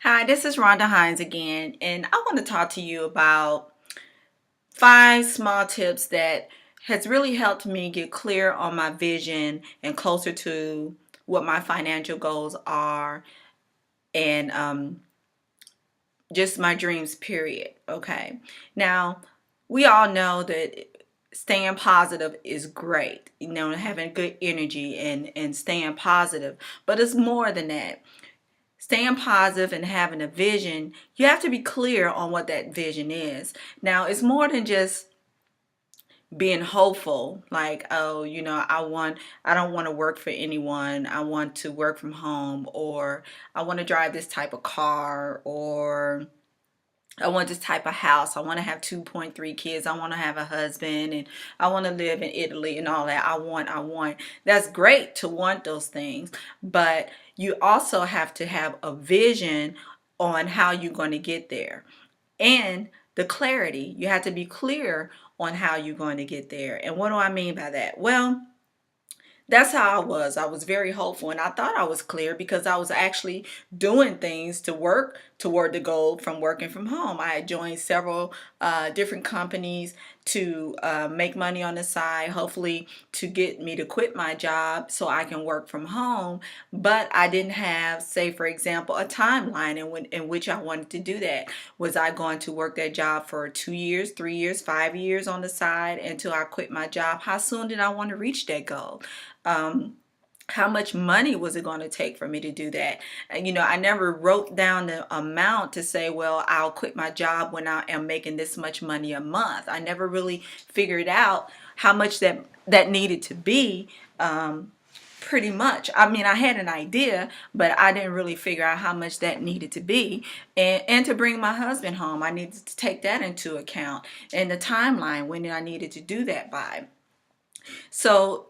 Hi, this is Rhonda Hines again, and I want to talk to you about 5 small tips that has really helped me get clear on my vision and closer to what my financial goals are and just my dreams, period. Okay. Now, we all know that staying positive is great, having good energy and staying positive, but it's more than that. Staying positive and having a vision, you have to be clear on what that vision is. Now, it's more than just being hopeful, like, oh, I don't want to work for anyone. I want to work from home, or I want to drive this type of car, or I want this type of house. I want to have 2.3 kids. I want to have a husband, and I want to live in Italy and all that. I want. That's great to want those things, but you also have to have a vision on how you're going to get there. And the clarity, you have to be clear on how you're going to get there. And what do I mean by that? Well, that's how I was. I was very hopeful, and I thought I was clear because I was actually doing things to work toward the goal from working from home. I had joined several different companies to make money on the side, hopefully to get me to quit my job so I can work from home. But I didn't have, say, for example, a timeline in which I wanted to do that. Was I going to work that job for 2 years, 3 years, 5 years on the side until I quit my job? How soon did I want to reach that goal? um, how much money was it going to take for me to do that? And, I never wrote down the amount to say, well, I'll quit my job when I am making this much money a month. I never really figured out how much that needed to be. Pretty much. I mean, I had an idea, but I didn't really figure out how much that needed to be. And to bring my husband home, I needed to take that into account, and the timeline when I needed to do that by. So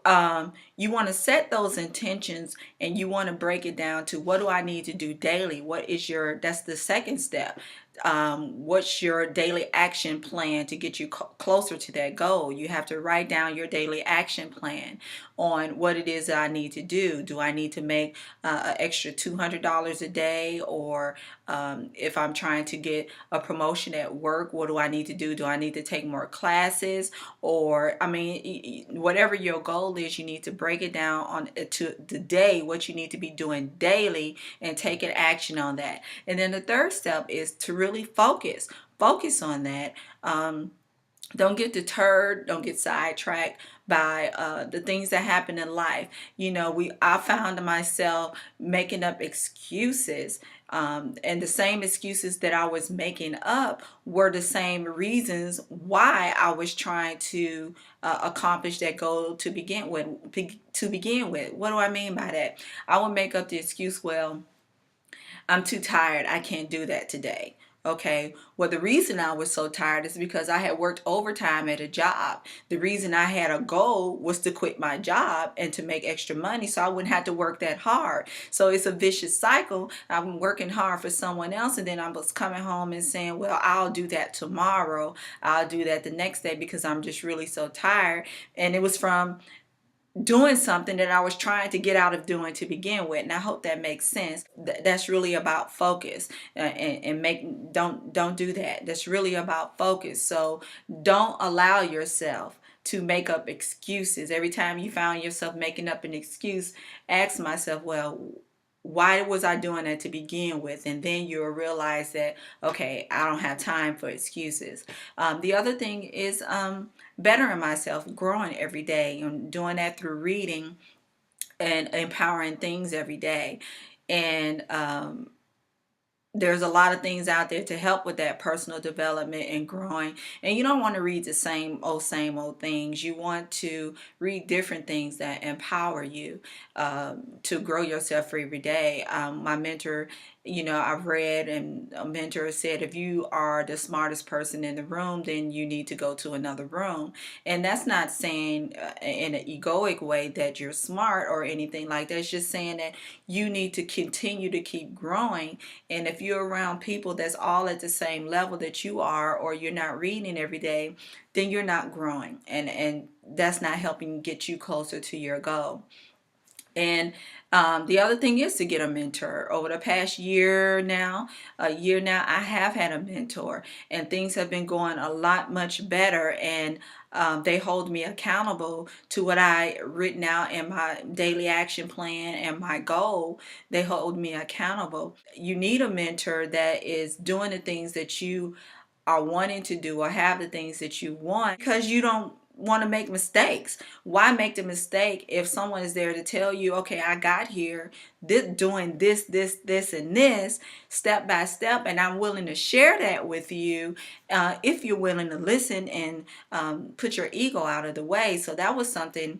you want to set those intentions, and you want to break it down to, what do I need to do daily? That's the second step. What's your daily action plan to get you closer to that goal? You have to write down your daily action plan on what it is that I need to do. Do I need to make an extra $200 a day? Or if I'm trying to get a promotion at work, what do I need to do? Do I need to take more classes? Or, I mean, whatever your goal is, you need to break it down on to the day, what you need to be doing daily, and taking action on that. And then the third step is to really focus on that. Don't get deterred, don't get sidetracked by the things that happen in life. I found myself making up excuses, and the same excuses that I was making up were the same reasons why I was trying to accomplish that goal to begin with. What do I mean by that? I would make up the excuse, well, I'm too tired. I can't do that today. Okay. Well, the reason I was so tired is because I had worked overtime at a job. The reason I had a goal was to quit my job and to make extra money so I wouldn't have to work that hard. So it's a vicious cycle. I'm working hard for someone else, and then I was coming home and saying, well, I'll do that tomorrow. I'll do that the next day because I'm just really so tired. And it was from doing something that I was trying to get out of doing to begin with. And I hope that makes sense. That's really about focus, and make don't do that. That's really about focus. So don't allow yourself to make up excuses. Every time you found yourself making up an excuse, ask myself, well, why was I doing that to begin with? And then you'll realize that, okay, I don't have time for excuses. The other thing is bettering myself, growing every day, and doing that through reading and empowering things every day. And there's a lot of things out there to help with that personal development and growing. And you don't want to read the same old things. You want to read different things that empower you to grow yourself every day. My mentor, I've read, and a mentor said, if you are the smartest person in the room, then you need to go to another room. And that's not saying in an egoic way that you're smart or anything like that. It's just saying that you need to continue to keep growing. And if you're around people that's all at the same level that you are, or you're not reading every day, then you're not growing. And that's not helping get you closer to your goal. And The other thing is to get a mentor. Over the past year now, I have had a mentor, and things have been going a lot much better. And they hold me accountable to what I written out in my daily action plan and my goal. They hold me accountable. You need a mentor that is doing the things that you are wanting to do or have the things that you want, because you don't want to make mistakes. Why make the mistake if someone is there to tell you, okay, I got here doing this, and this step by step, and I'm willing to share that with you if you're willing to listen and put your ego out of the way. So that was something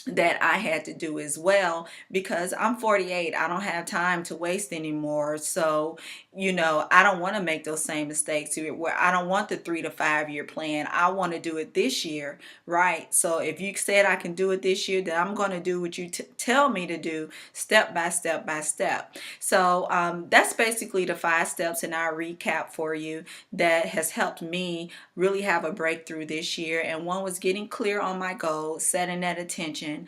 that I had to do as well, because I'm 48. I don't have time to waste anymore. So, I don't want to make those same mistakes where I don't want the 3 to 5 year plan. I want to do it this year, right? So if you said I can do it this year, then I'm going to do what you tell me to do, step by step by step. So that's basically the 5 steps in our recap for you that has helped me really have a breakthrough this year. And one was getting clear on my goals, setting that attention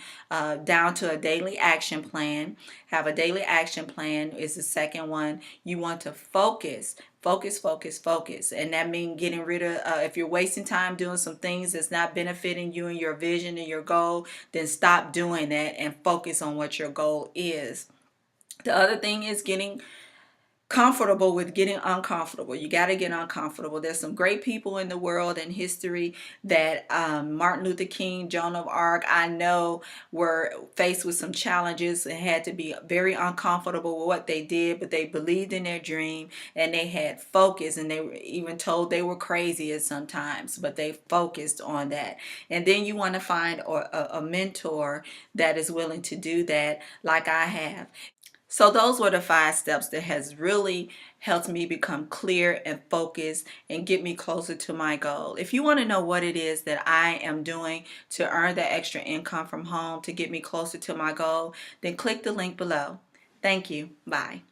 down to a daily action plan. Have a daily action plan is the second one. You want to focus. And that means getting rid of, if you're wasting time doing some things that's not benefiting you and your vision and your goal, then stop doing that and focus on what your goal is. The other thing is getting comfortable with getting uncomfortable. You got to get uncomfortable. There's some great people in the world and history that Martin Luther King, Joan of Arc, I know were faced with some challenges and had to be very uncomfortable with what they did, but they believed in their dream and they had focus, and they were even told they were crazy at sometimes, but they focused on that. And then you want to find a mentor that is willing to do that, like I have. So those were the 5 steps that has really helped me become clear and focused and get me closer to my goal. If you want to know what it is that I am doing to earn that extra income from home to get me closer to my goal, then click the link below. Thank you. Bye.